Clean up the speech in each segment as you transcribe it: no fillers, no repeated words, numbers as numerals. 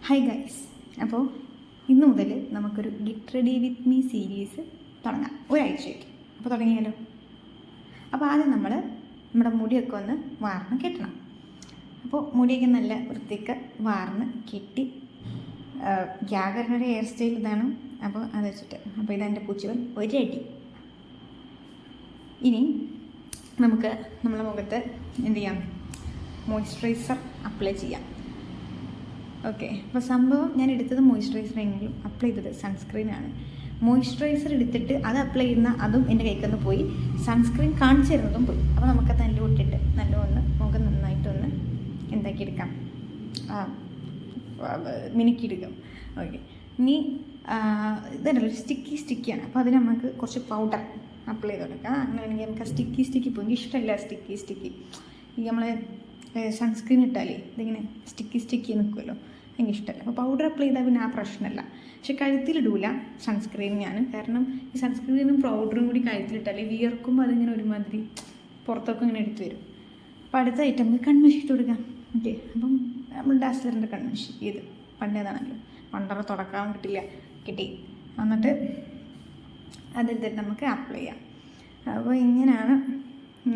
Hi guys, അപ്പോൾ ഇന്ന് മുതൽ നമുക്കൊരു get ready with me series തുടങ്ങാം. ഒരാഴ്ചയ്ക്ക്. അപ്പോൾ തുടങ്ങിയാലോ? അപ്പോൾ ആദ്യം നമ്മുടെ മുടിയൊക്കെ ഒന്ന് വാർന്ന് കെട്ടണം. അപ്പോൾ മുടിയൊക്കെ നല്ല വൃത്തിക്ക് വാർന്ന് കെട്ടി ജാഗറിനൊരു ഹെയർ സ്റ്റൈൽ ഇതാണ്. അപ്പോൾ അത് വെച്ചിട്ട് അപ്പോൾ ഇതെൻ്റെ പൂച്ചവൻ ഒരടി. ഇനി നമുക്ക് നമ്മളെ മുഖത്ത് എന്ത് ചെയ്യാം? മോയ്സ്ചറൈസർ അപ്ലൈ ചെയ്യാം. ഓക്കെ, അപ്പോൾ സംഭവം ഞാൻ എടുത്തത് മോയ്സ്ചറൈസർ എങ്കിലും അപ്ലൈ ചെയ്തത് സൺസ്ക്രീനാണ്. മോയ്സ്ചറൈസർ എടുത്തിട്ട് അത് അപ്ലൈ ചെയ്യുന്ന അതും എൻ്റെ കൈക്കൊന്ന് പോയി, സൺസ്ക്രീൻ കാണിച്ചു തരുന്നതും പോയി. അപ്പോൾ നമുക്കത് നല്ല ഇട്ടിട്ട് നല്ലൊന്ന് മുഖം നന്നായിട്ടൊന്ന് എന്താക്കിയെടുക്കാം, മിനുക്കിയെടുക്കാം. ഓക്കെ, ഇനി ഇതല്ല സ്റ്റിക്കിയാണ്. അപ്പോൾ അതിന് നമുക്ക് കുറച്ച് പൗഡർ അപ്ലൈ ചെയ്ത് കൊടുക്കാം. അങ്ങനെയാണെങ്കിൽ നമുക്ക് സ്റ്റിക്കി പോകും. എനിക്ക് ഇഷ്ടമല്ല സ്റ്റിക്കി ഈ നമ്മൾ സൺസ്ക്രീൻ ഇട്ടാലേ ഇതിങ്ങനെ സ്റ്റിക്കി നിൽക്കുമല്ലോ, എനിക്ക് ഇഷ്ടമല്ല. അപ്പോൾ പൗഡർ അപ്ലൈ ചെയ്താൽ പിന്നെ ആ പ്രശ്നമല്ല. പക്ഷെ കഴുത്തിലിടൂല സൺസ്ക്രീൻ ഞാൻ, കാരണം ഈ സൺസ്ക്രീനും പൗഡറും കൂടി കഴുത്തിലിട്ടാലേ വിയർക്കുമ്പോൾ അതിങ്ങനെ ഒരുമാതിരി പുറത്തൊക്കെ ഇങ്ങനെ എടുത്ത് വരും. അപ്പോൾ അടുത്ത ഐറ്റം നമുക്ക് കൺമഷി ഇട്ട് കൊടുക്കാം. ഓക്കെ, അപ്പം നമ്മൾ ഡാസ്ലറിൻ്റെ കൺമഷി ഇത് പണ്ടേതാണല്ലോ, പണ്ടറ തുടക്കാൻ കിട്ടി. എന്നിട്ട് അതെടുത്തിട്ട് നമുക്ക് അപ്ലൈ ചെയ്യാം. അപ്പോൾ ഇങ്ങനെയാണ്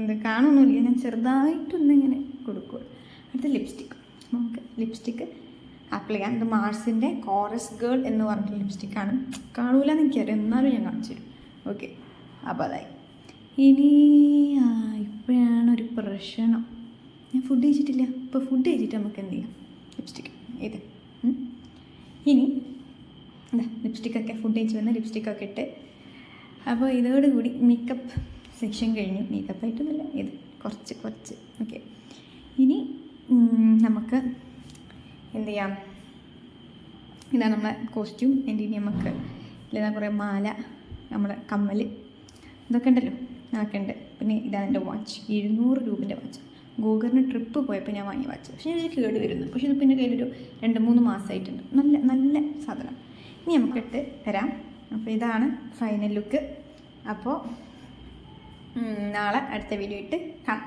ഇത്. കാണുന്നില്ല, ഞാൻ ചെറുതായിട്ടൊന്നിങ്ങനെ കൊടുക്കുക. അടുത്ത ലിപ്സ്റ്റിക്ക്. നമുക്ക് ലിപ്സ്റ്റിക്ക് അപ്ലൈ ചെയ്യാം. ഇത് മാർസിൻ്റെ കോറസ് ഗേൾ എന്ന് പറഞ്ഞിട്ട് ലിപ്സ്റ്റിക്കാണ്. കാണൂലെന്ന് എനിക്കറിയാം, എന്നാലും ഞാൻ കാണിച്ചു തരും. ഓക്കെ, അപ്പോൾ അതായി. ഇനി ഇപ്പോഴാണ് ഒരു പ്രശ്നം, ഞാൻ ഫുഡ് കഴിച്ചിട്ടില്ല. ഇപ്പോൾ ഫുഡ് കഴിച്ചിട്ട് നമുക്ക് എന്ത് ചെയ്യാം? ലിപ്സ്റ്റിക്ക് ഇത്. ഇനി ലിപ്സ്റ്റിക്കൊക്കെ ഫുഡ് കഴിച്ച് വന്ന് ലിപ്സ്റ്റിക്കൊക്കെ ഇട്ട്, അപ്പോൾ ഇതോടുകൂടി മേക്കപ്പ് സെക്ഷൻ കഴിഞ്ഞു. മേക്കപ്പായിട്ടൊന്നുമില്ല, ഇത് കുറച്ച്. ഓക്കെ, ഇനി നമുക്ക് എന്ത് ചെയ്യാം? ഇതാണ് നമ്മളെ കോസ്റ്റ്യൂം. എൻ്റെ ഇനി നമുക്ക് ഇല്ലാതെ കുറേ മാല, നമ്മുടെ കമ്മൽ, ഇതൊക്കെ ഉണ്ടല്ലോ, അതൊക്കെ ഉണ്ട്. പിന്നെ ഇതാണ് എൻ്റെ വാച്ച്, 700 രൂപൻ്റെ വാച്ച്. ഗൂഗറിന് ട്രിപ്പ് പോയപ്പോൾ ഞാൻ വാങ്ങിയ വാച്ച്. പക്ഷേ ഇത് കേട് വരുന്നു. പക്ഷേ ഇത് പിന്നെ കയ്യിലൊരു 2-3 മാസമായിട്ടുണ്ട്. നല്ല സാധനം. ഇനി നമുക്ക് ഇട്ട് തരാം. അപ്പോൾ ഇതാണ് ഫൈനൽ ലുക്ക്. അപ്പോൾ നാളെ അടുത്ത വീഡിയോ ഇട്ട് കാണാം.